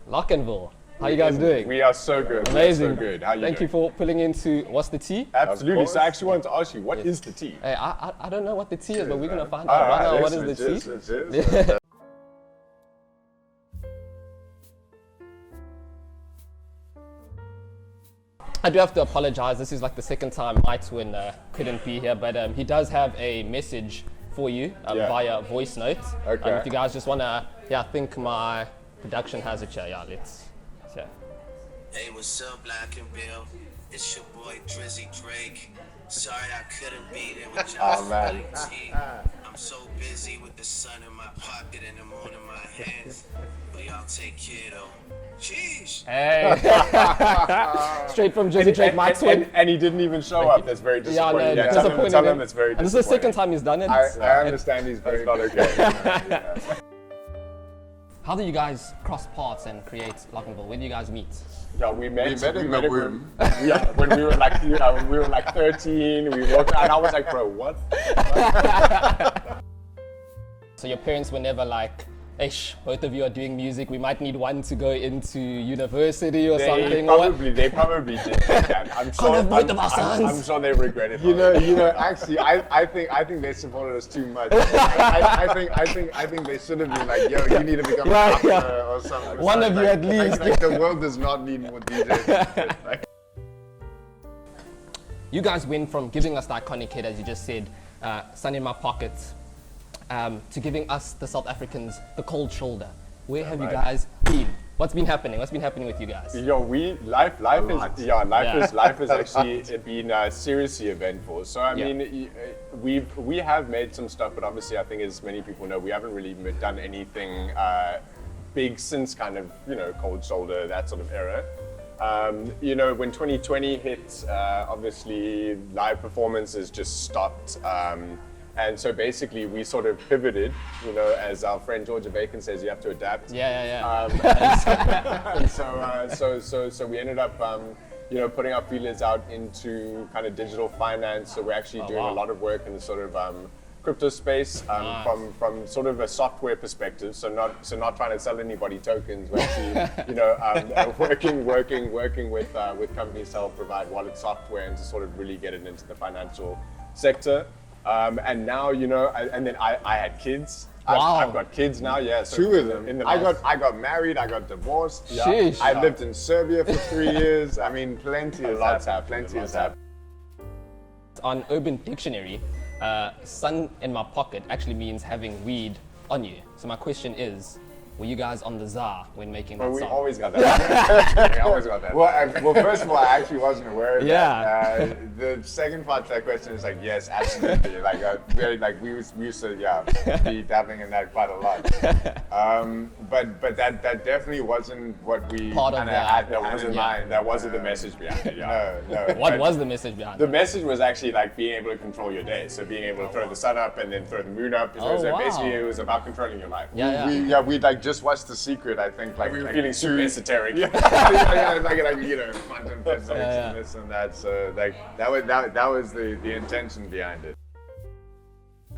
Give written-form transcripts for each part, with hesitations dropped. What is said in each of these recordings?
Locnville. How you guys doing? We are so good. Amazing. We are so good. How you Thank you doing? for pulling into What's the Tea? Absolutely. So I actually wanted to ask you, what is the tea? Hey, I don't know what the tea is, but we're going to find out right now what is the tea. I do have to apologize. This is like the second time my twin couldn't be here, but he does have a message for you via voice note. Okay. If you guys just want to, I think my production has it here. Yeah, let's. Hey, what's up, Locnville? It's your boy Drizzy Drake. Sorry I couldn't be there with y'all. Oh, man. I'm so busy with the sun in my pocket and the moon in my hands. But y'all take care though. Jeez. Hey. Straight from Drizzy Drake, my twin. And he didn't even show up. That's very disappointing. Yeah, no, disappointing. Tell him it's very and disappointing. this is the second time he's done it. I understand he's very not okay. How do you guys cross paths and create Locnville? Where do you guys meet? Yeah, we met in the room. Yeah, when we were like 13, we walked out and I was like, bro, what? So your parents were never like, Ish, both of you are doing music, we might need one to go into university or something. They probably did that. I'm sure they regretted it. You know, actually, I think they supported us too much. I think they should have been like, yo, you need to become a rapper or something. One of you at least. Like, the world does not need more DJs. Like, you guys went from giving us the iconic hit, as you just said, Sun in My Pocket, to giving us, the South Africans, the cold shoulder. Where have you guys been? What's been happening? What's been happening with you guys? Yo, life has actually been seriously eventful. So I mean, we have made some stuff, but obviously I think as many people know, we haven't really done anything big since kind of, cold shoulder, that sort of era. When 2020 hit, obviously live performances just stopped. And so basically we sort of pivoted, as our friend Georgia Bacon says, you have to adapt. So we ended up, putting our feelers out into kind of digital finance. So we're actually doing a lot of work in the sort of crypto space from sort of a software perspective. So not trying to sell anybody tokens. We're actually, working with companies to help provide wallet software and to sort of really get it into the financial sector. And now, and then I had kids. Wow. I've got kids now, yeah. So two of them. I got married, I got divorced. Yeah. I lived in Serbia for 3 years. I mean, plenty has happened. On Urban Dictionary, sun in my pocket actually means having weed on you. So my question is, were you guys on the Tsar when making that we song? always got that. We always got that. Well, first of all, I actually wasn't aware of Yeah. that. The second part to that question is like, yes, absolutely. We used to be dabbling in that quite a lot. But that definitely wasn't what we Part of kinda that. had in mind. That wasn't the message behind it. Yeah. No. What was the message behind The it? message was actually like being able to control your day. So being able to throw the sun up and then throw the moon up. Basically, it was about controlling your life. We just watched The Secret, I think. We were feeling super esoteric. Quantum physics and this and that. So that was the intention behind it.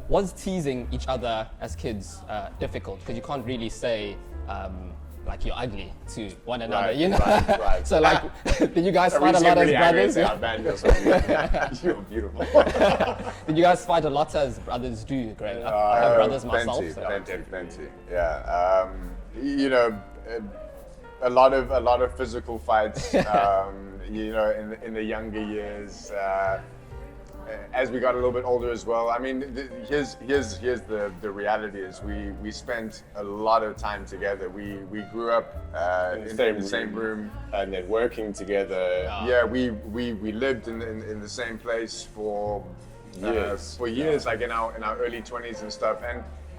Was teasing each other as kids difficult? Because you can't really say like you're ugly to one another, Right. So like, did you guys fight a lot as brothers? You're beautiful. Did you guys fight a lot as brothers do growing up? I have brothers myself. Plenty. Yeah. A lot of physical fights. In the younger years. As we got a little bit older as well, I mean, here's the reality is we spent a lot of time together. We grew up in the same room and then working together. Yeah, we lived in the same place for years, like in our early 20s and stuff,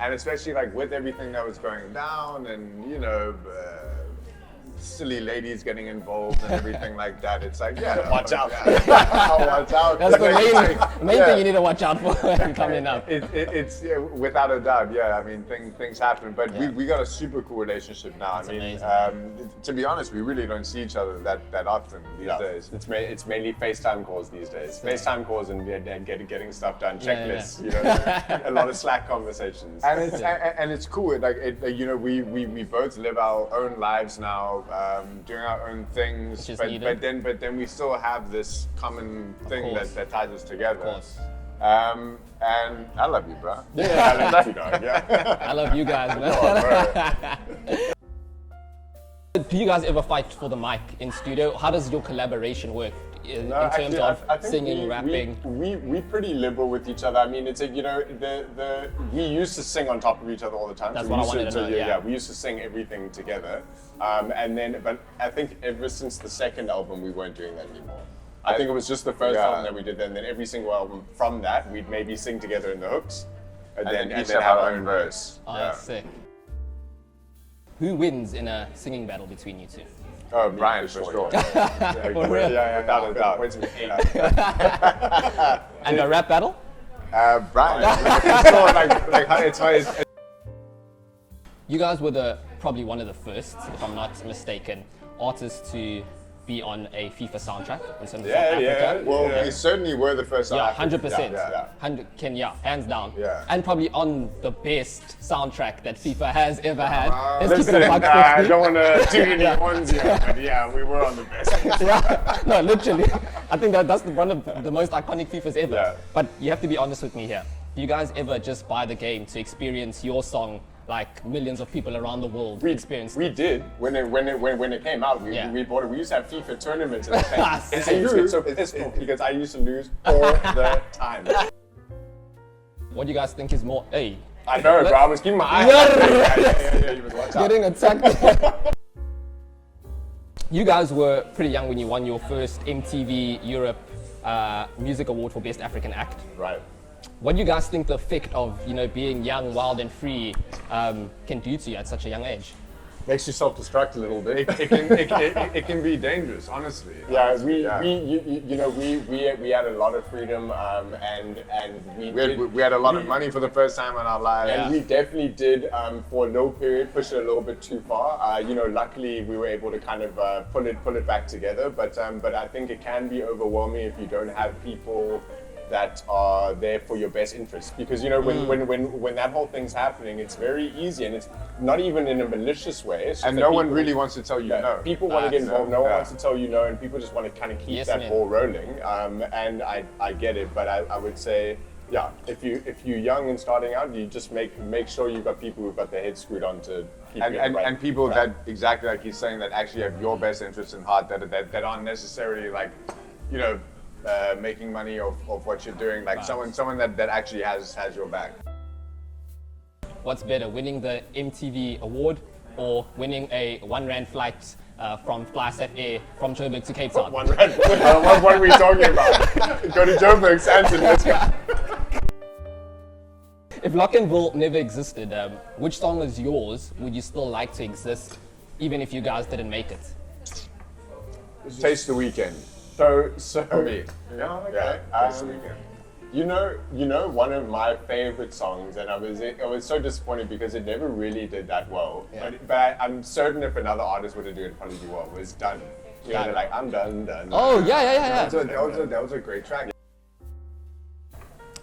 and especially like with everything that was going down and silly ladies getting involved and everything like that. It's like, yeah, Watch out. watch out. That's the main thing you need to watch out for coming up. It's without a doubt, yeah. I mean, things happen, but we got a super cool relationship now. That's I mean, amazing. to be honest, we really don't see each other that often these days. It's mainly FaceTime calls these days. FaceTime calls and getting stuff done, Yeah, checklists, you know, a lot of Slack conversations. And it's cool. You know, we both live our own lives now, doing our own things. But then we still have this common thing that ties us together. Of course. And I love you, bro. Yeah, I love you, dog. Yeah. I love you guys, man. Do you guys ever fight for the mic in studio? How does your collaboration work in terms of I think singing, rapping? We pretty liberal with each other. I mean, it's like, you know, we used to sing on top of each other all the time. That's So what I we wanted used to know, yeah. we used to sing everything together. But I think ever since the second album, we weren't doing that anymore. I think it was just the first album that we did, and then every single album from that, we'd maybe sing together in the hooks, and then each have our own verse. Oh, that's sick. Who wins in a singing battle between you two? Oh, Brian, for sure. For real? Yeah, without a doubt. Points of eight. And a rap battle? Brian. You guys were probably one of the first, if I'm not mistaken, artists to be on a FIFA soundtrack in terms of South Africa. Well, we certainly were the first. Yeah, African. 100%. Yeah. Hands down. Yeah. And probably on the best soundtrack that FIFA has ever had. Let's Listen, keep it a buck I 50. don't want to toot any horns here, but yeah, we were on the best. Yeah. No, literally. I think that's one of the most iconic FIFAs ever. Yeah. But you have to be honest with me here. Do you guys ever just buy the game to experience your song like millions of people around the world experienced? We did when it came out. We bought it. We used to have FIFA tournaments. And I used to get so pissed because I used to lose all the time. What do you guys think is more? Hey, I know, bro. I was keeping my eye on it. You was watch out. getting attacked. You guys were pretty young when you won your first MTV Europe Music Award for Best African Act. Right. What do you guys think the effect of being young, wild, and free can do to you at such a young age? Makes you self-destruct a little bit. It can be dangerous, honestly. Yeah, we had a lot of freedom, and we had a lot of money for the first time in our lives. And we definitely did, for a little period, push it a little bit too far. Luckily we were able to kind of pull it back together. But I think it can be overwhelming if you don't have people that are there for your best interest, because when that whole thing's happening, it's very easy, and it's not even in a malicious way. It's just And that no one really wants to tell you no. People want to get involved. No one wants to tell you no, and people just want to kind of keep that ball rolling. And I get it, but I would say, yeah, if you're young and starting out, you just make sure you've got people who've got their heads screwed on to keep you on the right and people track. that, exactly like he's saying, that actually have your best interest in heart, that aren't necessarily like, making money of what you're doing, like someone that actually has your back. What's better, winning the MTV award or winning a R1 flight from FlySat Air from Joburg to Cape Town? One rand. What are we talking about? Go to Joburg, Sanson, let's go. If Locnville never existed, which song is yours would you still like to exist, even if you guys didn't make it? Taste the Weekend. So For me. Yeah, okay. Yeah, Taste the Weekend. You know, one of my favorite songs, and I was so disappointed because it never really did that well. Yeah. But I'm certain if another artist would have done it, probably do well. Was Done. You know, Done. they're like, I'm done. Oh, yeah. That was a great track.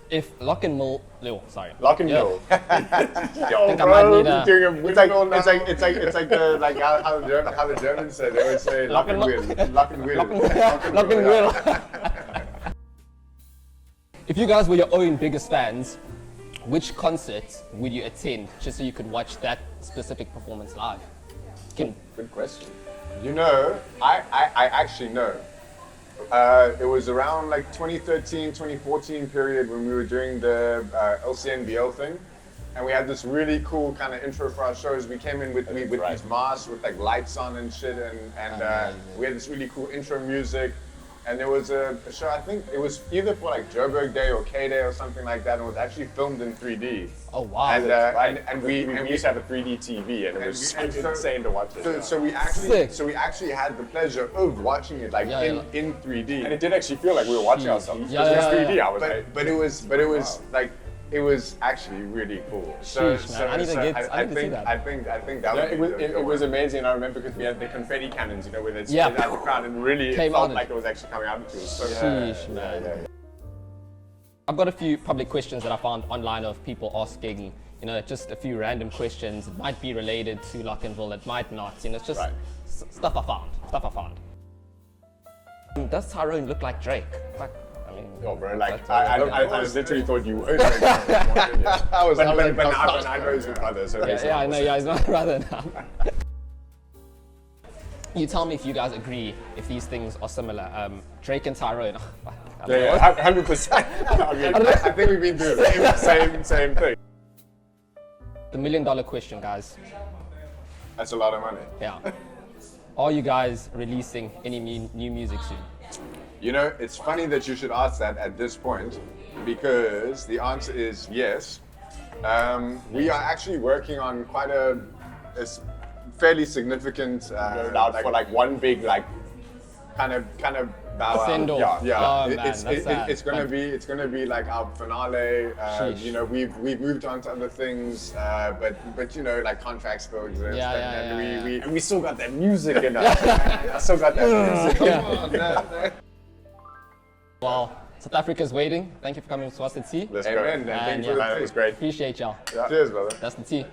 If Locnville, sorry. Locnville. Yo, think I might bro, need a- doing a windmill now. It's like how the Germans say. They always say lock and wheel. Lock and wheel. Locnville. If you guys were your own biggest fans, which concert would you attend just so you could watch that specific performance live? Good question. You know, I actually know. It was around like 2013, 2014 period when we were doing the LCNBL thing. And we had this really cool kind of intro for our shows. We came in with these masks with like lights on and shit. And we had this really cool intro music. and there was a show. I think it was either for like Joburg Day or K Day or something like that, and it was actually filmed in 3D. Oh wow. And we used to have a 3D TV, and it was insane to watch it. So we actually had the pleasure of watching it like in 3D, and it did actually feel like we were watching ourselves. Yeah, it was 3D. yeah. I was like, but it was like. It was actually really cool. Sheesh, man. I need to see that. I think that it was amazing. I remember because we had the confetti cannons, you know, where it's Yeah. out the crowd, and really Came it felt out like it was actually coming out to us. So, Sheesh, man. I've got a few public questions that I found online of people asking, you know, just a few random questions. It might be related to Locnville, it might not. You know, it's just stuff I found. Does Tyrone look like Drake? Like, I mean, oh, bro, like I literally thought you were. But now I know he's your brother, so yeah, I know. Yeah, he's my brother now. You tell me if you guys agree if these things are similar. Drake and Tyrone. Yeah, 100%. I think we've been through the same thing. The $1 million question, guys. That's a lot of money. Yeah. Are you guys releasing any new music soon? You know, it's funny that you should ask that at this point, because the answer is yes. We are actually working on quite a fairly significant for like one big like kind of bow Send out. off. Yeah. Oh, man, It's gonna be like our finale. You know, we've moved on to other things, but you know, like contracts still exist. And we still got that music in us. I still got that music. Well, South Africa's waiting. Thank you for coming to us at tea. Let's go. Amen. Thank you. yeah. It was great. Appreciate y'all. Cheers, brother. That's the tea.